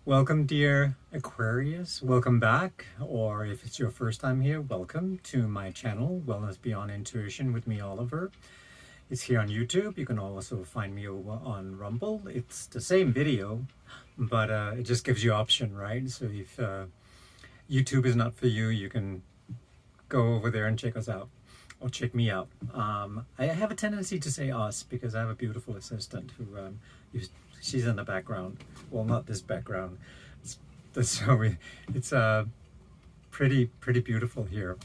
Welcome, dear Aquarius. Welcome back, or if it's your first time here, welcome to my channel, Wellness Beyond Intuition with me, Oliver. It's here on YouTube. You can also find me over on Rumble. It's the same video, but it just gives you option, right? So if YouTube is not for you, you can go over there and check us out, or check me out. I have a tendency to say us because I have a beautiful assistant who she's in the background. Well, not this background. It's pretty beautiful here.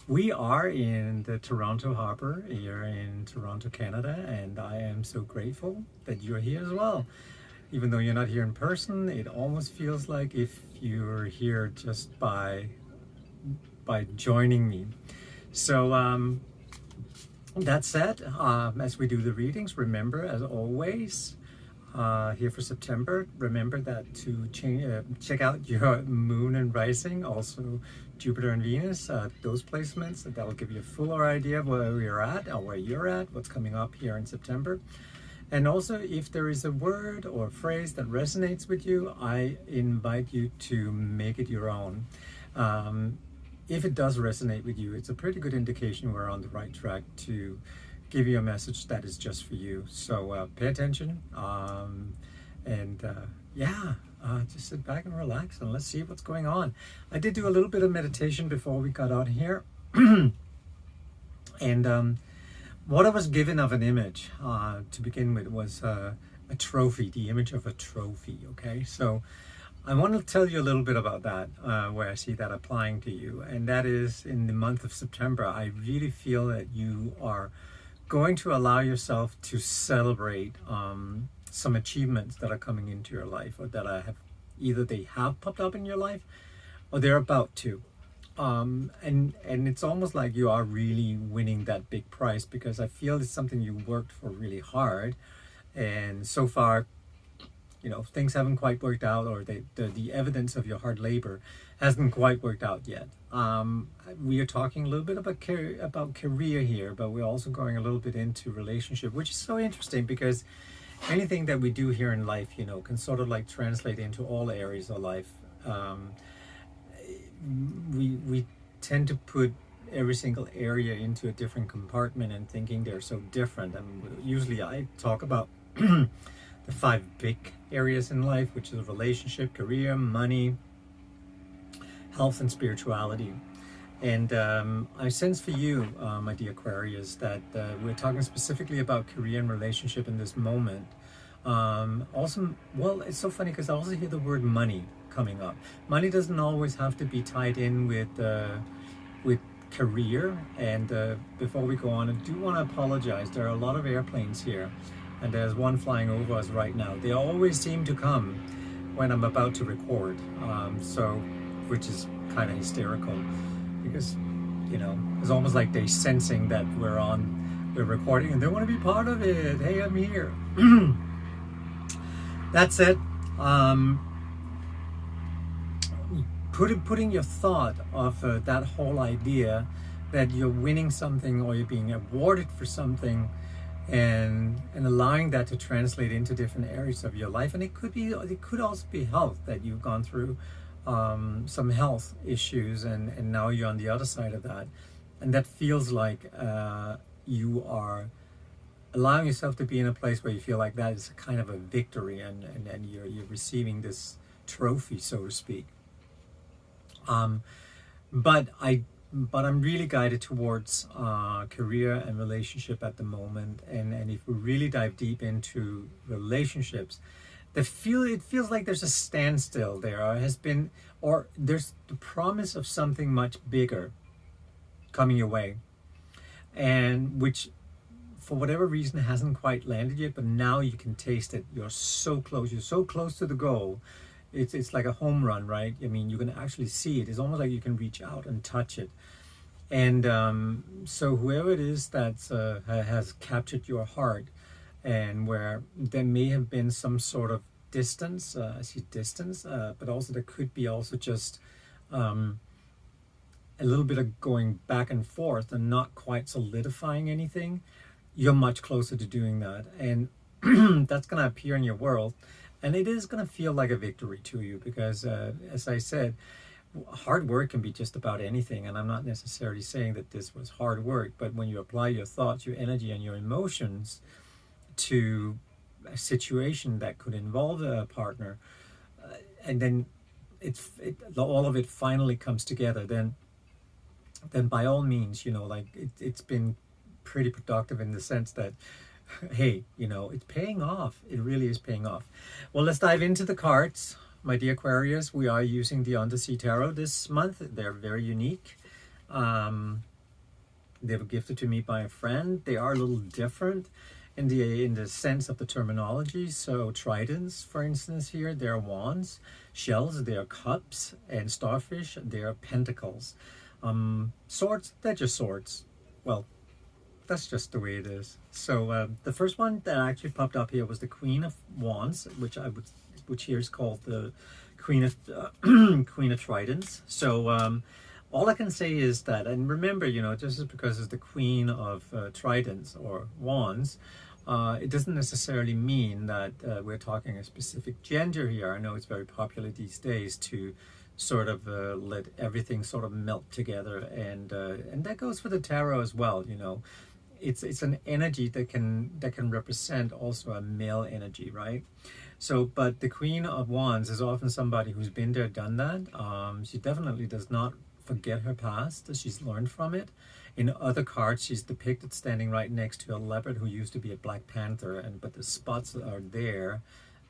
We are in the Toronto Harbor here in Toronto, Canada, and I am so grateful that you're here as well. Even though you're not here in person, it almost feels like if you're here just by joining me. So that said, as we do the readings, remember, as always, here for September, remember that to check out your moon and rising, also Jupiter and Venus, those placements, that will give you a fuller idea of where we're at, or where you're at, what's coming up here in September. And also, if there is a word or phrase that resonates with you, I invite you to make it your own. If it does resonate with you, it's a pretty good indication we're on the right track to give you a message that is just for you. So pay attention, just sit back and relax, and let's see what's going on. I did do a little bit of meditation before we got out here. And what I was given of an image to begin with was a trophy, the image of a trophy, okay? So I want to tell you a little bit about that, where I see that applying to you. And that is, in the month of September, I really feel that you are going to allow yourself to celebrate some achievements that are coming into your life, or that either they have popped up in your life or they're about to. And it's almost like you are really winning that big prize, because I feel it's something you worked for really hard, and so far, things haven't quite worked out, or the evidence of your hard labor hasn't quite worked out yet. We are talking a little bit about career here, but we're also going a little bit into relationship, which is so interesting, because anything that we do here in life, can sort of like translate into all areas of life. We tend to put every single area into a different compartment and thinking they're so different. And usually I talk about the 5 big areas in life, which is relationship, career, money, health, and spirituality. And I sense for you, my dear Aquarius, that we're talking specifically about career and relationship in this moment. Also, well, it's so funny because I also hear the word money coming up. Money doesn't always have to be tied in with career. And before we go on, I do want to apologize. There are a lot of airplanes here, and there's one flying over us right now. They always seem to come when I'm about to record, which is kind of hysterical, because it's almost like they're sensing that we're recording and they want to be part of it. Hey, I'm here. That's it. Putting your thought of that whole idea that you're winning something, or you're being awarded for something, and allowing that to translate into different areas of your life. And it could also be health, that you've gone through some health issues, and now you're on the other side of that, and that feels like you are allowing yourself to be in a place where you feel like that is a kind of a victory, and you're receiving this trophy, so to speak. But I'm really guided towards career and relationship at the moment, and if we really dive deep into relationships, it feels like there's a standstill there, or there's the promise of something much bigger coming your way, and which, for whatever reason, hasn't quite landed yet, but now you can taste it. You're so close to the goal. It's like a home run, right? I mean, you can actually see it. It's almost like you can reach out and touch it. And so whoever it is that has captured your heart, and where there may have been some sort of distance, I see distance, but also there could be also just a little bit of going back and forth and not quite solidifying anything. You're much closer to doing that, and that's going to appear in your world And it is going to feel like a victory to you because, as I said, hard work can be just about anything. And I'm not necessarily saying that this was hard work, but when you apply your thoughts, your energy, and your emotions to a situation that could involve a partner, and then all of it finally comes together, then by all means, like it's been pretty productive in the sense that, hey, it's paying off. It really is paying off. Well, let's dive into the cards. My dear Aquarius, we are using the Undersea Tarot this month. They're very unique. They were gifted to me by a friend. They are a little different in the sense of the terminology. So tridents, for instance, here, they're wands. Shells, they're cups. And starfish, they're pentacles. Swords, they're just swords. Well, that's just the way it is. So the first one that actually popped up here was the Queen of Wands, which here is called the Queen of Tridents. So all I can say is that, and remember, just because it's the Queen of Tridents or Wands, it doesn't necessarily mean that we're talking a specific gender here. I know it's very popular these days to sort of let everything sort of melt together, and that goes for the tarot as well. It's an energy that can represent also a male energy, right? So, but the Queen of Wands is often somebody who's been there, done that. She definitely does not forget her past. She's learned from it. In other cards, she's depicted standing right next to a leopard who used to be a Black Panther, but the spots are there.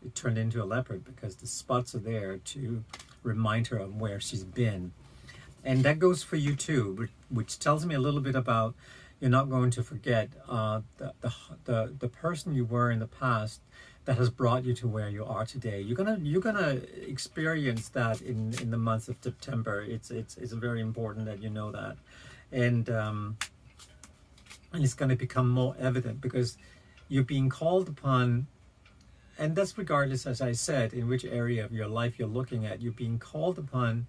It turned into a leopard because the spots are there to remind her of where she's been. And that goes for you too, which tells me a little bit about you're not going to forget the person you were in the past that has brought you to where you are today. You're gonna experience that in the month of September. It's very important that you know that, and it's going to become more evident because you're being called upon. And that's regardless, as I said, in which area of your life you're looking at. You're being called upon,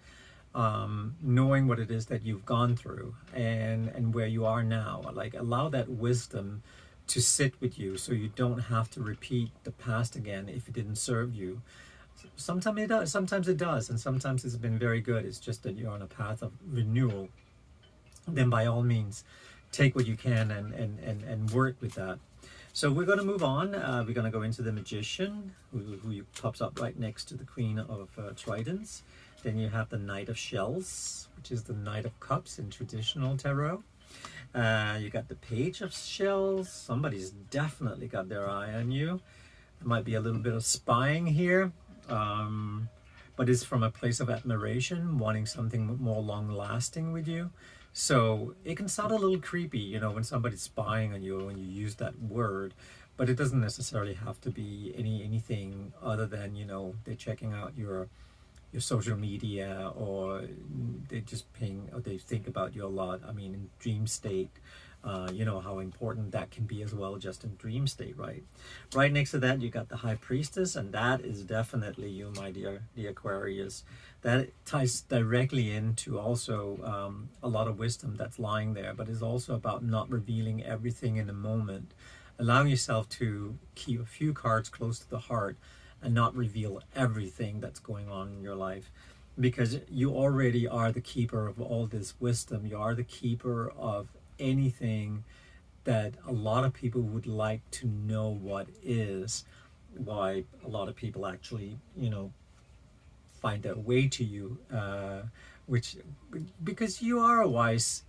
knowing what it is that you've gone through and where you are now. Like, allow that wisdom to sit with you so you don't have to repeat the past again if it didn't serve you. Sometimes it does, and sometimes it's been very good. It's just that you're on a path of renewal. Then by all means, take what you can and work with that. So we're going to move on. We're going to go into the Magician, who pops up right next to the Queen of Tridents. Then you have the Knight of Shells, which is the Knight of Cups in traditional tarot. You got the Page of Shells. Somebody's definitely got their eye on you. There might be a little bit of spying here, but it's from a place of admiration, wanting something more long-lasting with you. So it can sound a little creepy, when somebody's spying on you when you use that word, but it doesn't necessarily have to be anything other than, they're checking out your social media, or they're just or they think about you a lot. I mean, in dream state, how important that can be as well, just in dream state, right? Right next to that, you got the High Priestess, and that is definitely you, my dear Aquarius. That ties directly into also a lot of wisdom that's lying there, but it's also about not revealing everything in the moment, allowing yourself to keep a few cards close to the heart and not reveal everything that's going on in your life, because you already are the keeper of all this wisdom. You are the keeper of anything that a lot of people would like to know what is, why a lot of people actually, find their way to you, because you are a wise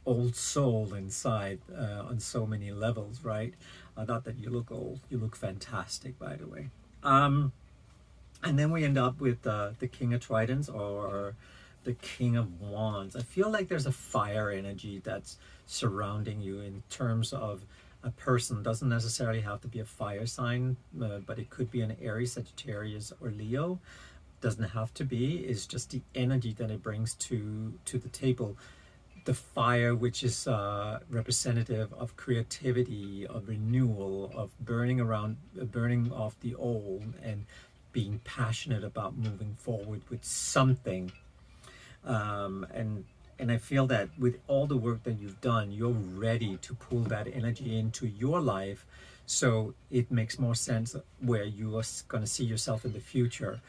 old soul inside, on so many levels, right? Not that you look old, you look fantastic, by the way. And then we end up with the King of Tridents, or the King of Wands. I feel like there's a fire energy that's surrounding you in terms of a person. Doesn't necessarily have to be a fire sign, but it could be an Aries, Sagittarius, or Leo. Doesn't have to be. It's just the energy that it brings to the table. The fire, which is representative of creativity, of renewal, of burning off the old, and being passionate about moving forward with something. And I feel that with all the work that you've done, you're ready to pull that energy into your life So it makes more sense where you are going to see yourself in the future.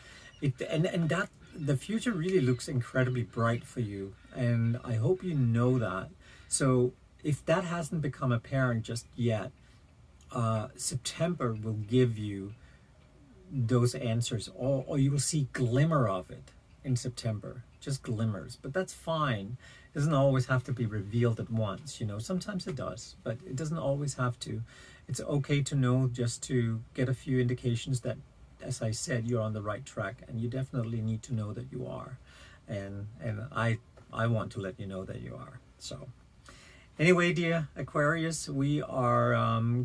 And that the future really looks incredibly bright for you, and I hope you know that. So if that hasn't become apparent just yet, September will give you those answers, or you will see glimmer of it in September, just glimmers. But that's fine. It doesn't always have to be revealed at once. Sometimes it does, but it doesn't always have to. It's okay to know, just to get a few indications that, as I said, you're on the right track, and you definitely need to know that you are. And I want to let you know that you are. So anyway, dear Aquarius, we are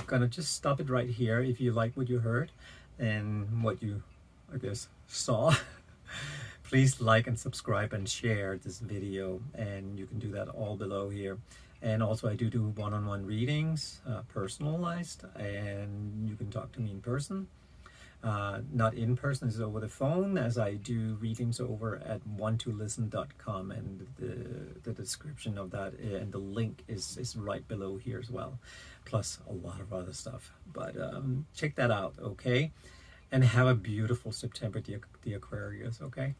gonna just stop it right here. If you like what you heard and what you, I guess, saw, please like and subscribe and share this video, and you can do that all below here. And also I do one-on-one readings, personalized, and you can talk to me in person. Not in person, it's over the phone, as I do readings over at one2listen.com, and the description of that and the link is right below here as well, plus a lot of other stuff. But check that out, okay? And have a beautiful September, the Aquarius, okay?